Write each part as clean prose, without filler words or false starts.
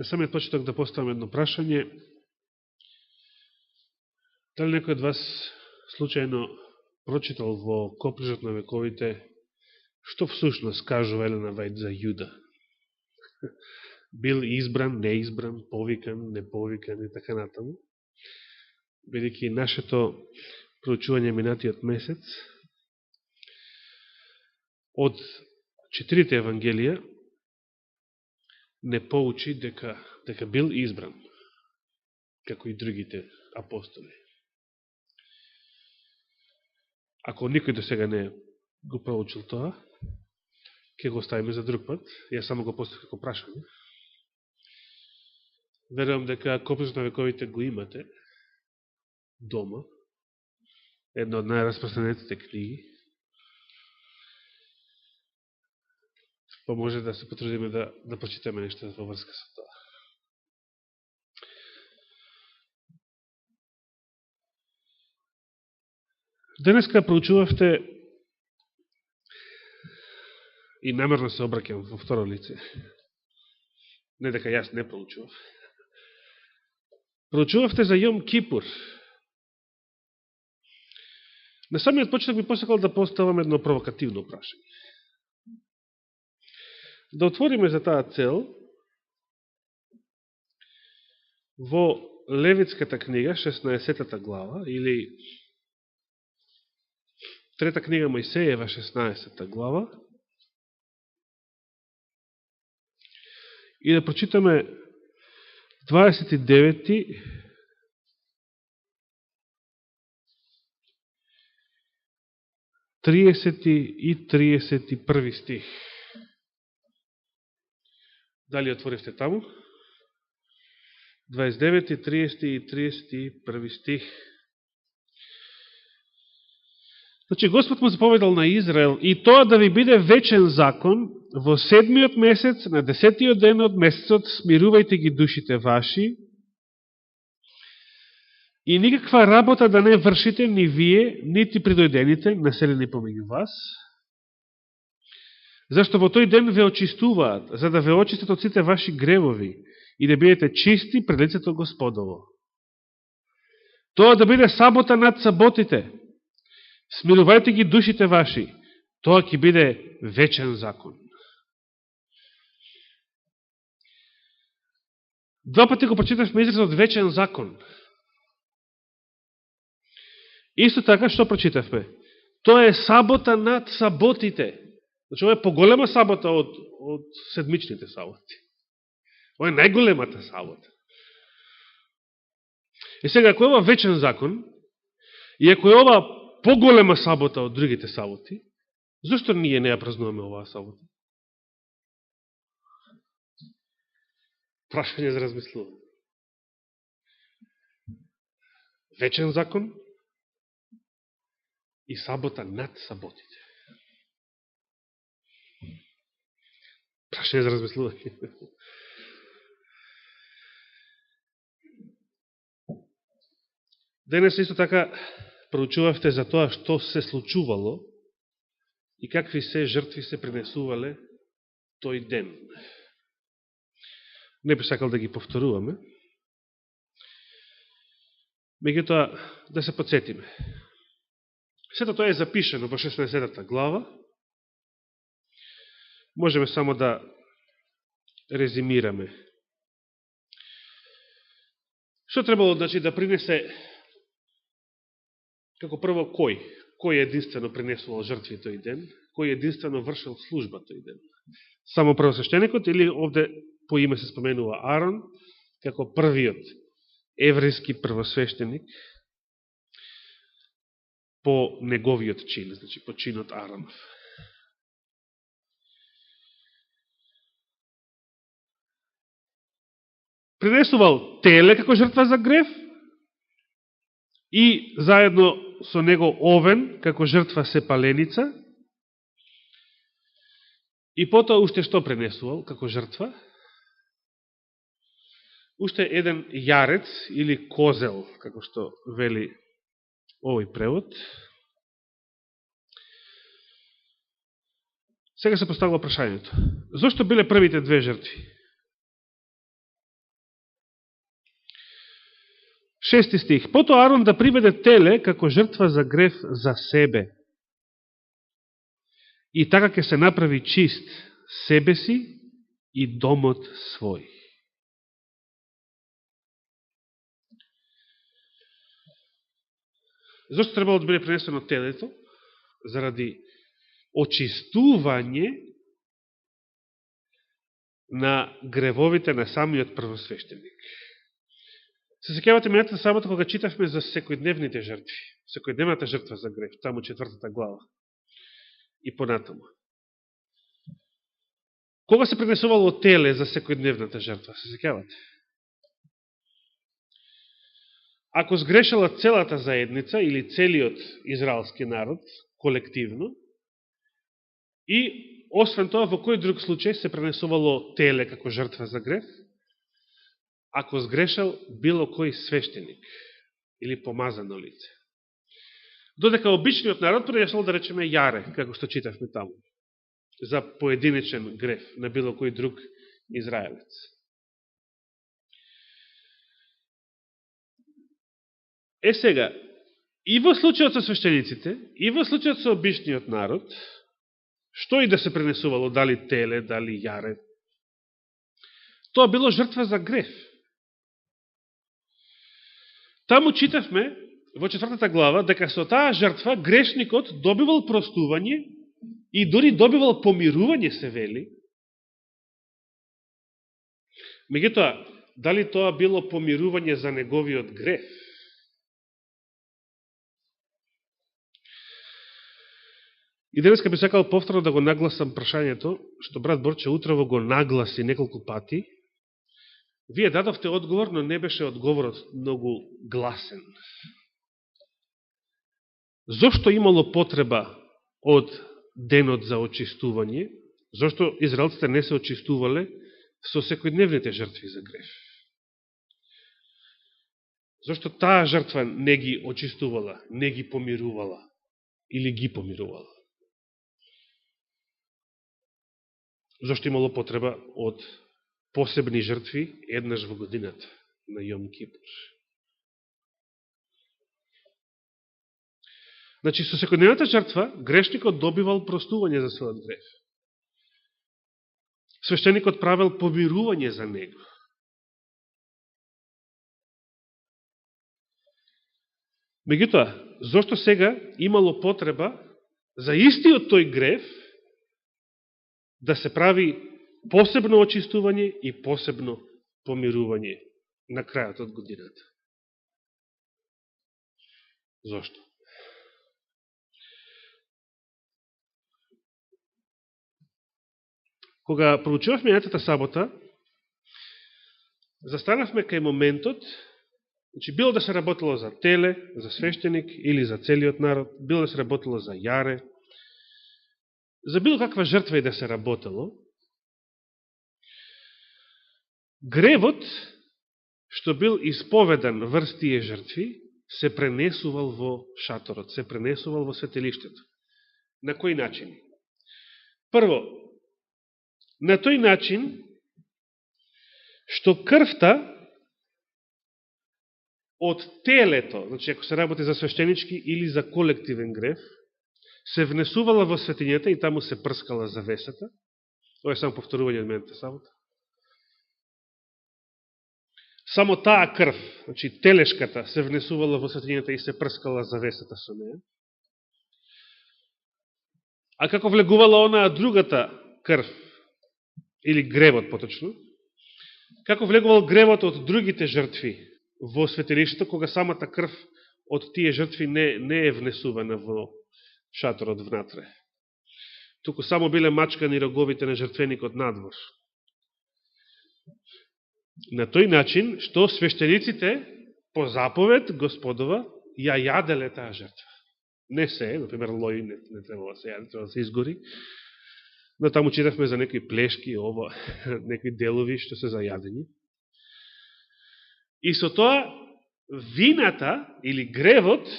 На самиот почеток да поставам едно прашање. Дали некој од вас случајно прочитал во Коприжот на вековите што всушност кажува Елена Вајд за Јуда? Бил избран, неизбран, повикан, неповикан и така натаму. Бидејќи нашето проучување минатиот месец од 4 евангелија не поучи дека бил избран, како и другите апостоли. Ако никој до сега не го проучил тоа, ќе го оставиме за друг пат. Ја само го поставив како прашање. Верувам дека Коприжот на вековите го имате дома. Една од најраспространетите книги. Па може да се потрудиме да прочитаме нешто во врска со тоа. Денеска проучувавте и намерно се обраќам во второ лице. Не дека јас не проучував. Проучувавте за Јом Кипур. На самиот почеток би посакал да поставам едно провокативно прашање. Да отвориме за таа цел во Левитската книга, 16 глава, или трета книга Мојсеева, 16 глава, и да прочитаме 29 30 и 31 стих. Дали отворивте таму? 29, 30 и 31 стих. Значи, Господ му заповедал на Израел и тоа да ви биде вечен закон, во 7-миот месец, на 10-тиот ден од месецот, смирувајте ги душите ваши и никаква работа да не вршите ни вие, нити придојдените, населени помеѓу вас, зашто во тој ден ве очистуваат, за да ве очистат од сите ваши гревови и да бидете чисти пред лицето Господово. Тоа да биде сабота над саботите, смирувајте ги душите ваши, тоа ќе биде вечен закон. Два пати го прочитавме изразот вечен закон. Исто така, што прочитавме? Тоа е сабота над саботите. Значи, ова е поголема сабота од седмичните саботи. Ова е најголемата сабота. И сега, ако е ова вечен закон, и ако е ова поголема сабота од другите саботи, зашто ние не ја празнуваме оваа сабота? Прашање за размислување. Вечен закон и сабота над саботите. Прашање за размислување. Денес исто така проучувавте за тоа што се случувало и какви се жртви се принесувале тој ден. Не би сакал да ги повторуваме. Меѓутоа, да се подсетиме. Сето тоа е запишено во 16 глава. Можеме само да резимираме. Што требало, значи, да принесе, како прво, кој? Кој единствено принесувал жртви тој ден? Кој единствено вршил служба тој ден? Само првосвещеникот или овде по име се споменува Арон, како првиот еврејски првосвещеник по неговиот чин, значи по чинот Аронов. Принесувал теле како жртва за грев и заедно со него овен како жртва сепаленица и потоа уште што принесувал како жртва? Уште еден јарец или козел, како што вели овој превод. Сега се поставува прашањето. Зошто биле првите две жртви? 6 стих. Потоа Арон да приведе теле како жртва за грев за себе. И така ќе се направи чист себе си и домот свој. Зошто требало да биде пренесено телето? Заради очистување на гревовите на самиот првосвещеник. Се сеќавате минатата сабота кога читавме за секојдневните жртви, секојдневната жртва за грев, таму 4 глава и понатаму. Кога се пренесувало теле за секојдневната жртва, се сеќавате? Ако сгрешала целата заедница или целиот израелски народ, колективно, и освен тоа, во кој друг случај се пренесувало теле како жртва за грев, ако сгрешал било кој свештеник или помазано лице. Додека обичниот народ пренесувал, да речеме, јаре, како што читавме таму, за поединечен грев на било кој друг израелец. Сега, и во случајот со свештениците, и во случајот со обичниот народ, што и да се пренесувало, дали теле, дали јаре, тоа било жртва за грев. Таму читавме во 4 глава дека со таа жртва грешникот добивал простување и дори добивал помирување, се вели. Меѓутоа, дали тоа било помирување за неговиот грев? И денеска би сакал повторно да го нагласам прашањето, што брат Борче утрово го нагласи неколку пати. Вие дадовте одговор, но не беше одговорот многу гласен. Зошто имало потреба од денот за очистување? Зошто израелците не се очистувале со секојдневните жртви за грев? Зошто таа жртва не ги очистувала, не ги помирувала или ги помирувала? Зошто имало потреба од посебни жртви еднаш во годината на Јом Кипур? Значи, со секојдневната жртва, грешникот добивал простување за својот грев. Свештеникот правил помирување за него. Меѓутоа, зошто сега имало потреба за истиот тој грев да се прави посебно очистување и посебно помирување на крајот од годината? Зошто? Кога проучувавме минатата сабота, застанавме кај моментот, значи било да се работело за теле, за свештеник или за целиот народ, било да се работело за јаре, за било каква жртва и да се работело, гревот што бил исповедан врз тие жртви се пренесувал во шаторот, се пренесувал во светилиштето. На кој начин? Прво, на тој начин што крвта од телето, значи ако се работи за свештенички или за колективен грев, се внесувала во светињата и таму се прскала завесата. Ова е само повторување од минатата сабота. Само таа крв, значи телешката, се внесувала во светињата и се прскала завесата со неја. А како влегувала онаа другата крв, или гревот поточно, како влегувал гревот од другите жртви во светилиштето, кога самата крв од тие жртви не е внесувана во шаторот внатре. Туку само биле мачкани роговите на жртвеникот надвор. На тој начин, што свештениците по заповед Господова ја јаделе таа жртва. Не се, например, лој не требало да се јаде, треба да се изгори, но таму читавме за некои плешки, некои делови што се за јадење. И со тоа, вината или гревот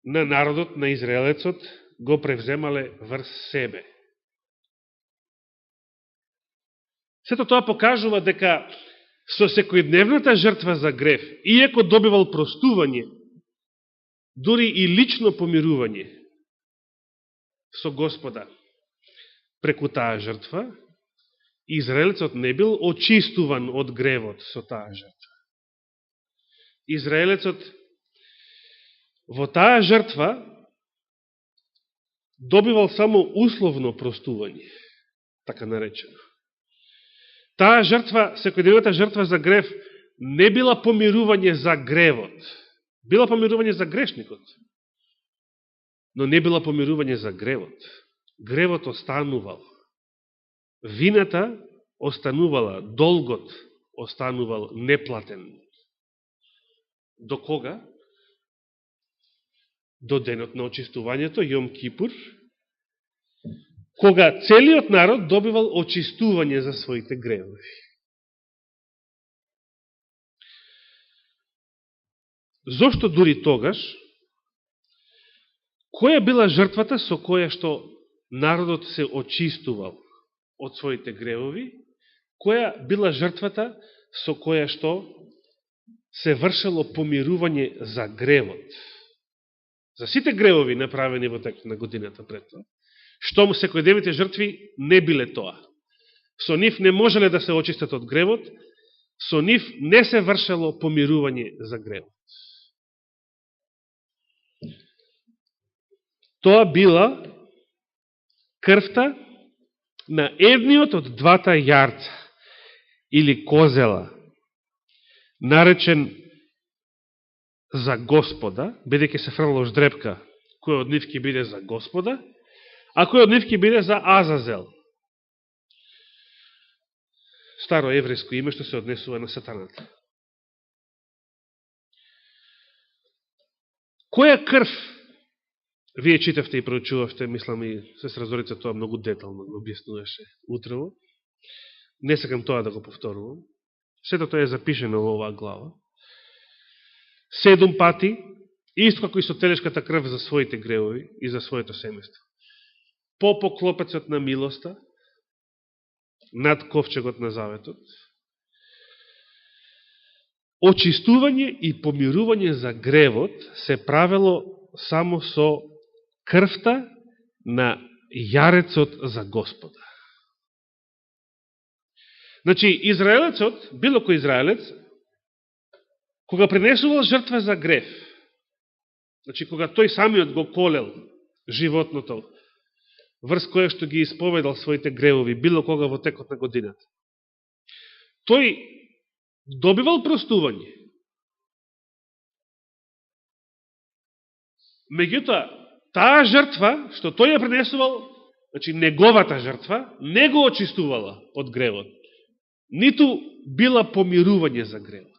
на народот, на израелецот, го превземале врз себе. Сето тоа покажува дека со секојдневната жртва за грев, иако добивал простување, дури и лично помирување со Господа преку таа жртва, Израелецот не бил очистуван од гревот со таа жртва. Израелецот во таа жртва добивал само условно простување, така наречено. Таа жртва, секојдневната жртва за грев, не била помирување за гревот. Била помирување за грешникот, но не била помирување за гревот. Гревот останувал. Вината останувала, долгот останувал неплатен. До кога? До денот на очистувањето, Јом Кипур, кога целиот народ добивал очистување за своите гревови. Зошто дури тогаш, која била жртвата со која што народот се очистувал од своите гревови, која била жртвата со која што се вршело помирување за гревот? За сите гревови направени во текот на годината пред тоа, што секојдневните жртви не биле тоа. Со нив не можеле да се очистат од гревот, со нив не се вршело помирување за гревот. Тоа била крвта на едниот од двата јарца, или козела, наречен за Господа, бидејќи се фрло ждрепка, кој од нив ќе биде за Господа, а кој од нив ќе биде за Азазел. Старо еврејско име што се однесува на сатаната. Која крв вие читавте и проучувавте, мислам и сестра Зорица тоа многу детално го објаснуваше утрово. Не сакам тоа да го повторувам. Сето тоа е запишено во оваа глава. 7 пати, исто како и со телешката крв за своите гревови и за своето семејство. По поклопецот на милоста, над ковчегот на заветот, очистување и помирување за гревот се правело само со крвта на јарецот за Господа. Значи, израелецот, било кој израелец, кога принесувал жртва за грев, значи, кога тој самиот го колел животното, врз кое што ги исповедал своите гревови, било кога во текот на годината, тој добивал простување. Меѓутоа, таа жртва, што тој ја принесувал, значи неговата жртва, не го очистувала од гревот, ниту била помирување за гревот.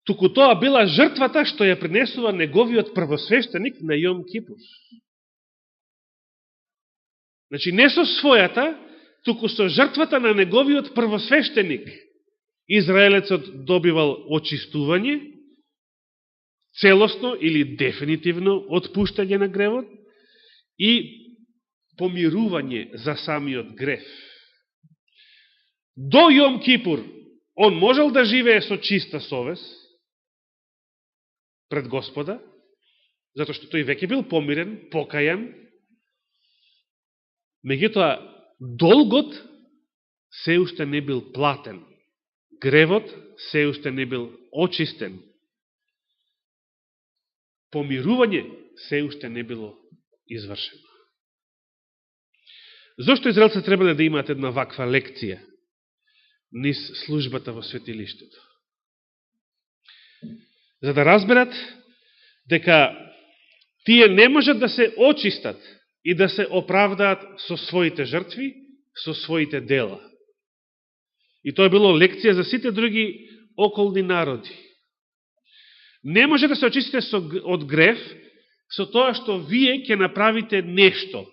Туку тоа била жртвата што ја принесува неговиот првосвещеник на Јом Кипур. Значи, не со својата, туку со жртвата на неговиот првосвещеник, израелецот добивал очистување, целосно или дефинитивно отпуштање на гревот и помирување за самиот грев. До Јом Кипур он можел да живее со чиста совест пред Господа, затоа што тој веќе бил помирен, покајан. Меѓутоа, долгот се уште не бил платен. Гревот се уште не бил очистен. Помирување се уште не било извршено. Зошто израелците требале да имаат една ваква лекција низ службата во светилиштето? За да разберат дека тие не можат да се очистат и да се оправдаат со своите жртви, со своите дела. И тоа било лекција за сите други околни народи. Не може да се очистите од грев со тоа што вие ќе направите нешто.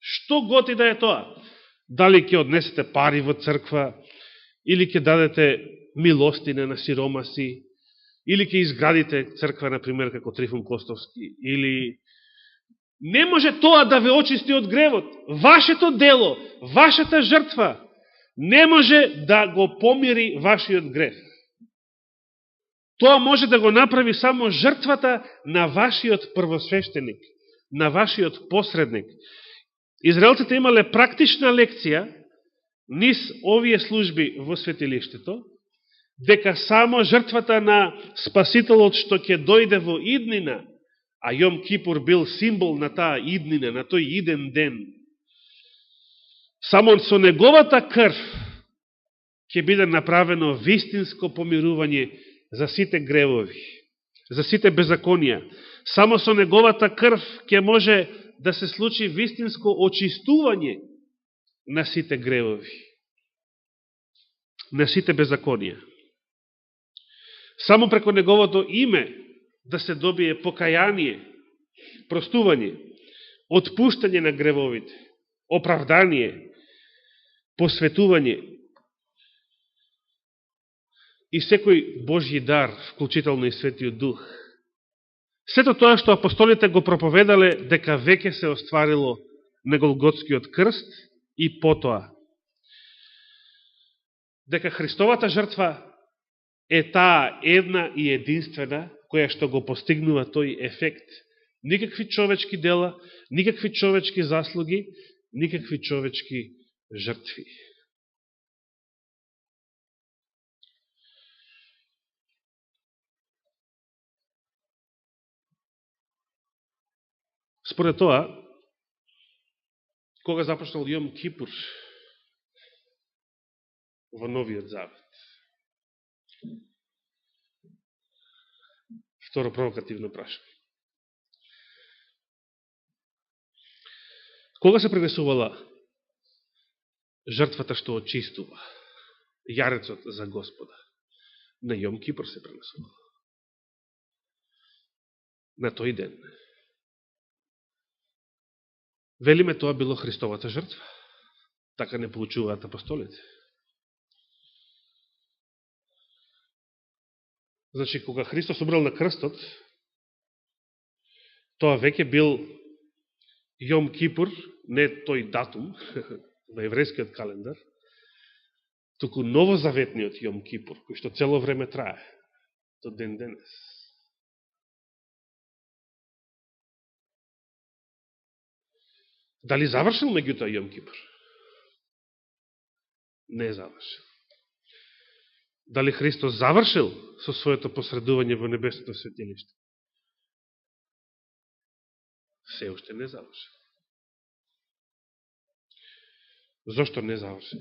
Што год и да е тоа. Дали ќе однесете пари во црква, или ќе дадете милостина на сиромаси, или ќе изградите црква, например, како Трифун Костовски, или... Не може тоа да ве очисти од гревот. Вашето дело, вашата жртва, не може да го помири вашиот греф. Тоа може да го направи само жртвата на вашиот првосвещеник, на вашиот посредник. Израелците имале практична лекција низ овие служби во светилиштето, дека само жртвата на Спасителот што ќе дојде во иднина, а Јом Кипур бил символ на таа иднина, на тој иден ден, само со неговата крв ќе биде направено вистинско помирување за сите гревови, за сите беззаконија. Само со неговата крв ќе може да се случи вистинско очистување на сите гревови, на сите беззаконија. Само преко неговото име да се добие покаяние, простување, отпуштање на гревовите, оправдание, посветување и секој Божји дар, вклучително и Светиот Дух. Сето тоа што апостолите го проповедале дека веќе се остварило на Голготскиот крст и потоа. Дека Христовата жртва е таа една и единствена која што го постигнува тој ефект. Никакви човечки дела, никакви човечки заслуги, никакви човечки жртви. Според тоа, кога започнал Јом Кипур во Новиот Завет? Второ провокативно прашање. Кога се пренесувала жртвата што очистува, јарецот за Господа? На Јом Кипур се пренесувала. На тој ден. Велиме тоа било Христовата жртва. Така не получуваат апостолите. Значи, кога Христос умрел на крстот, тоа веќе бил Јом Кипур, не тој датум, на еврејскиот календар, туку новозаветниот Јом Кипур, кој што цело време трае, до ден денес. Дали завршил меѓутоа Јом Кипур? Не завршил. Дали Христос завршил со своето посредување во небесното светилиште? Се уште не завршил. Зошто не завршил?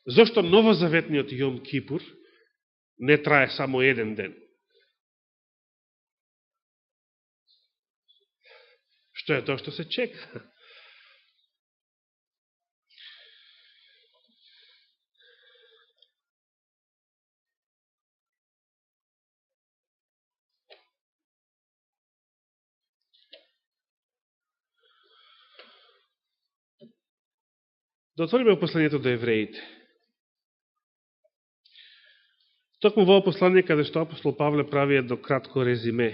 Зошто новозаветниот Јом Кипур не трае само еден ден? Што е тоа што се чека? Да отвориме посланието до евреите. Токму во послание каде што апостол Павле прави едно кратко резиме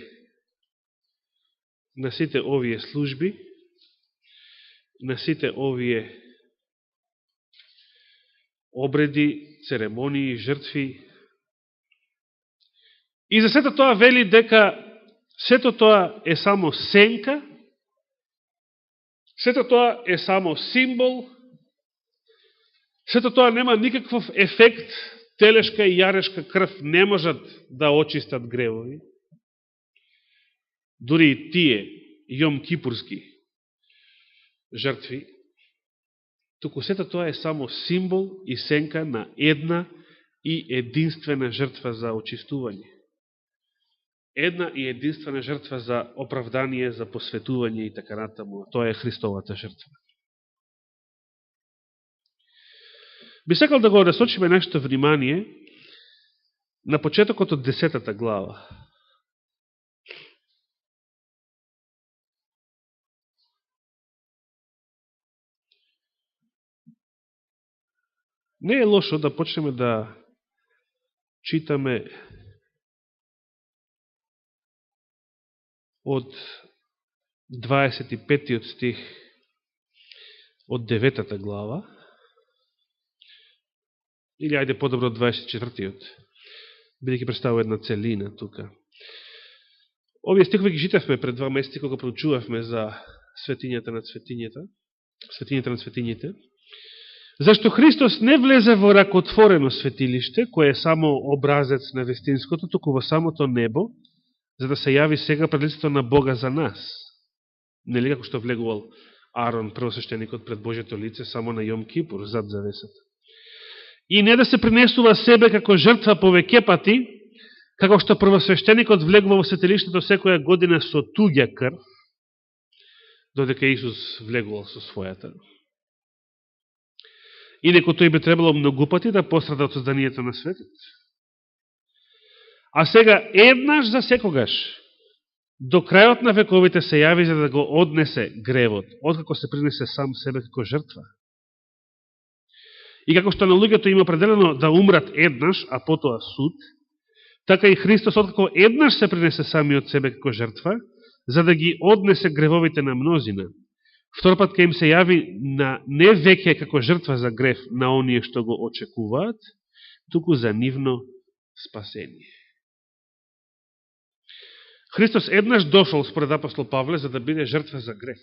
на сите овие служби, на сите овие обреди, церемонии, жртви. И за сето тоа вели дека сето тоа е само сенка, сето тоа е само символ, сето тоа нема никаков ефект, телешка и јарешка крв не можат да очистат гревови. Дури и тие Јом Кипурски жртви, туку сето тоа е само символ и сенка на една и единствена жртва за очистување. Една и единствена жртва за оправдание, за посветување и така натаму. Тоа е Христовата жртва. Би сакал да го насочиме нашето внимание на почетокот од 10 глава. Не е лошо да почнеме да читаме од 25 стих од 9 глава, или ајде подобро од 24-тиот, бидејќи представува една целина тука. Овие стихови ги читавме пред 2 месеци, кога проучувавме за светињата на светињите, зашто Христос не влезе во ракотворено светилиште, кое е само образец на вистинското, туку во самото небо, за да се јави сега пред лицето на Бога за нас. Нели како што влегувал Арон, првосвещеникот, пред Божјето лице, само на Јом Кипур, зад завесата. И не да се принесува себе како жртва повеќе пати, како што првосвещеникот влегува во светилиштето секоја година со туѓа крв, додека Исус влегувал со својата. Инако тој би требало многу пати да пострада од созданието на светот. А сега еднаш за секогаш, до крајот на вековите се јави за да го однесе гревот, откако се принесе сам себе како жртва. И како што на луѓето има определено да умрат еднаш, а потоа суд, така и Христос откако еднаш се принесе самиот себе како жртва, за да ги однесе гревовите на мнозина. Втор пат ке им се јави на не веќе како жртва за грев на оние што го очекуваат, туку за нивно спасение. Христос еднаш дошол според апостол Павле за да биде жртва за грев.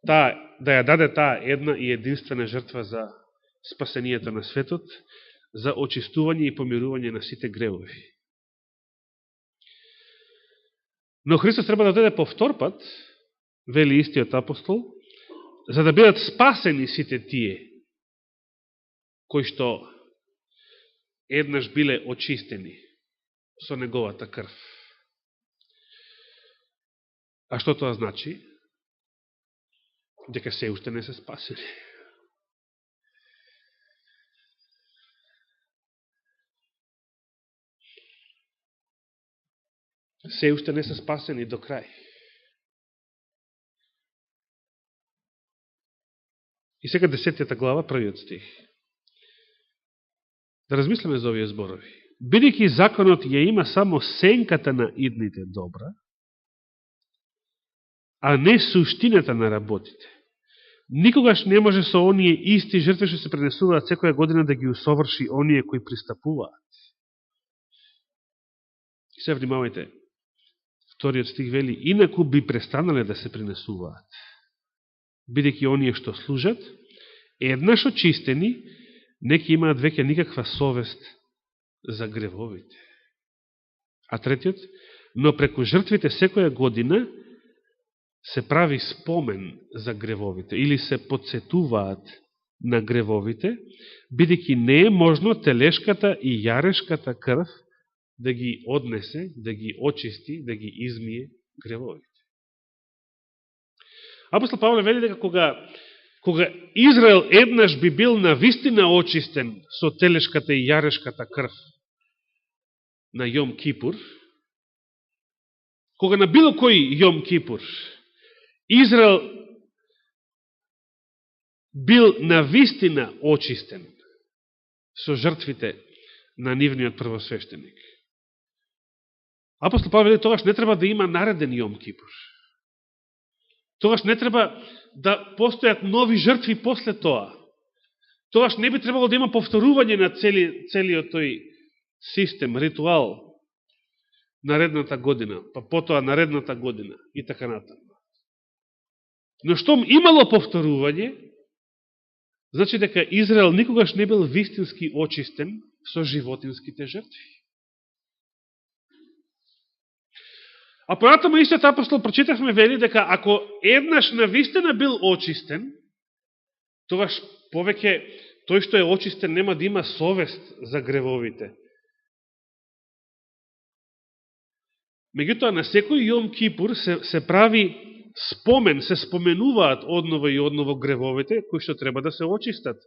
Да ја даде таа една и единствена жртва за спасението на светот, за очистување и помирување на сите гревови. Но Христос треба да дојде по втор пат, вели истиот апостол, за да бидат спасени сите тие кои што еднаш биле очистени со неговата крв. А што тоа значи? Дека се уште не се спасени. Се уште не се спасени до крај. И сега 10 глава, првиот стих. Да размислиме за овие зборови. Бидејќи законот ја има само сенката на идните добра, а не суштината на работите, никогаш не може со оние исти жртви што се пренесуваат секоја година да ги усоврши оние кои пристапуваат. И се внимавајте, вториот стих вели, инаку би престанале да се пренесуваат, бидејќи оние што служат, еднаш очистени, неки имаат веќе никаква совест за гревовите. А третиот, но преку жртвите секоја година се прави спомен за гревовите или се подсетуваат на гревовите, бидејќи не е можно телешката и јарешката крв да ги однесе, да ги очисти, да ги измие гревовите. Апостол Павле вели дека кога Израел еднаш би бил навистина очистен со телешката и јарешката крв на Јом Кипур, кога на било кој Јом Кипур Израел бил навистина очистен со жртвите на нивниот првосвещеник, апостол Павле вели тогаш не треба да има нареден Јом Кипур. Тогаш не треба да постојат нови жртви после тоа. Тогаш не би требало да има повторување на целиот тој систем, ритуал наредната година, па потоа наредната година и така натаму. Но штом имало повторување, значи дека Израел никогаш не бил вистински очистен со животинските жртви. А понатаму истиот апостол прочитавме вели дека ако еднаш навистина бил очистен, тогаш повеќе тој што е очистен нема да има совест за гревовите. Меѓутоа на секој Јом Кипур се прави спомен, се споменуваат одново и одново гревовите кои што треба да се очистат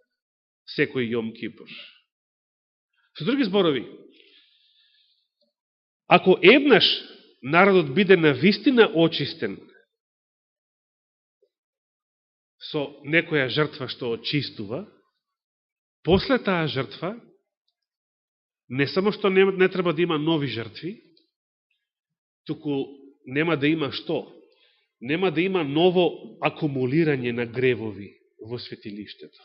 секој Јом Кипур. Со други зборови, ако еднаш народот биде навистина очистен со некоја жртва што очистува, после таа жртва не само што не треба да има нови жртви, туку нема да има што? нема да има ново акумулирање на гревови во светилиштето,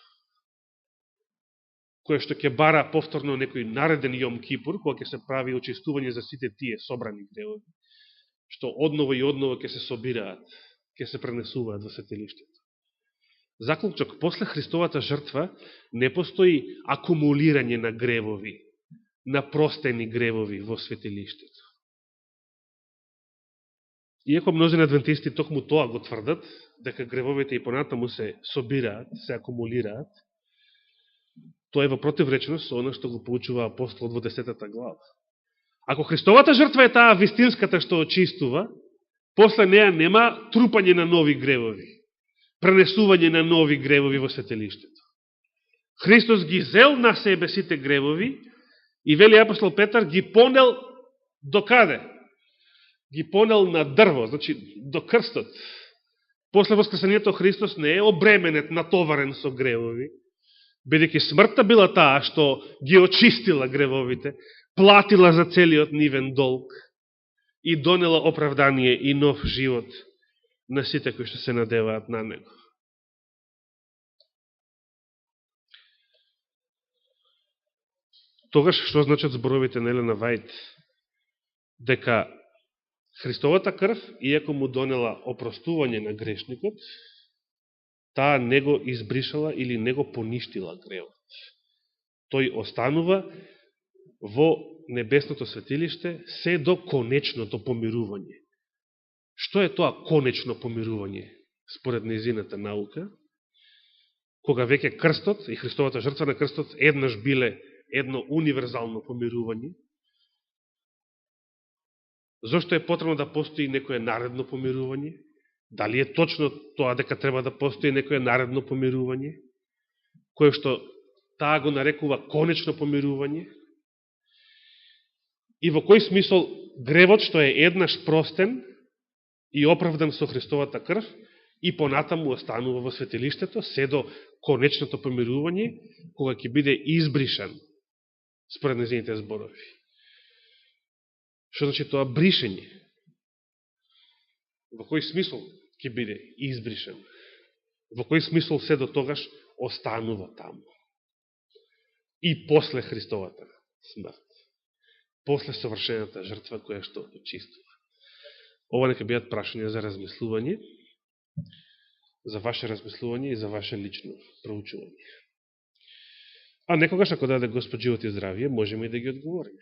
кое што ќе бара повторно некој нареден Јом Кипур, кога ќе се прави очистување за сите тие собрани гревови, што одново и одново ќе се собираат, ќе се пренесуваат во светилиштето. Заклучок, после Христовата жртва не постои акумулирање на гревови, на простени гревови во светилиштето. Иако множени адвентисти токму тоа го тврдат, дека гревовите и понатаму се собираат, се акумулираат, тоа е во противречност со оно што го поучува апостол во 10 глава. Ако Христовата жртва е таа вистинската што очистува, после неа нема трупање на нови гревови, пренесување на нови гревови во светилиштето. Христос ги зел на себе сите гревови и, вели апостол Петар, ги понел до каде? Ги понел на дрво, значи до крстот. После воскресението Христос не е обременет, натоварен со гревови, бидејќи смртта била таа што ги очистила гревовите, платила за целиот нивен долг и донела оправдание и нов живот на сите кои што се надеваат на него. Тогаш што значат зборовите на Елена Вајд? Дека Христовата крв, иако му донела опростување на грешникот, таа не го избришала или не го поништила гревот. Тој останува во небесното светилиште се до конечното помирување. Што е тоа конечно помирување според нејзината наука? Кога веќе крстот и Христовата жртва на крстот еднаш биле едно универзално помирување, зошто е потребно да постои некое наредно помирување? Дали е точно тоа дека треба да постои некое наредно помирување, кое што таа го нарекува конечно помирување? И во кој смисол гревот што е еднаш простен и оправдан со Христовата крв и понатаму останува во светилиштето, се до конечното помирување, кога ќе биде избришан според нејзините зборови. Што значи тоа бришење? Во кој смисол ќе биде избришен? Во кој смисол се до тогаш останува таму? И после Христовата смрт, после совршената жртва која што очистува. Ова нека бидат прашања за размислување, за ваше размислување и за ваше лично проучување. А некогаш, ако даде Господ живот и здравие, можеме и да ги одговориме.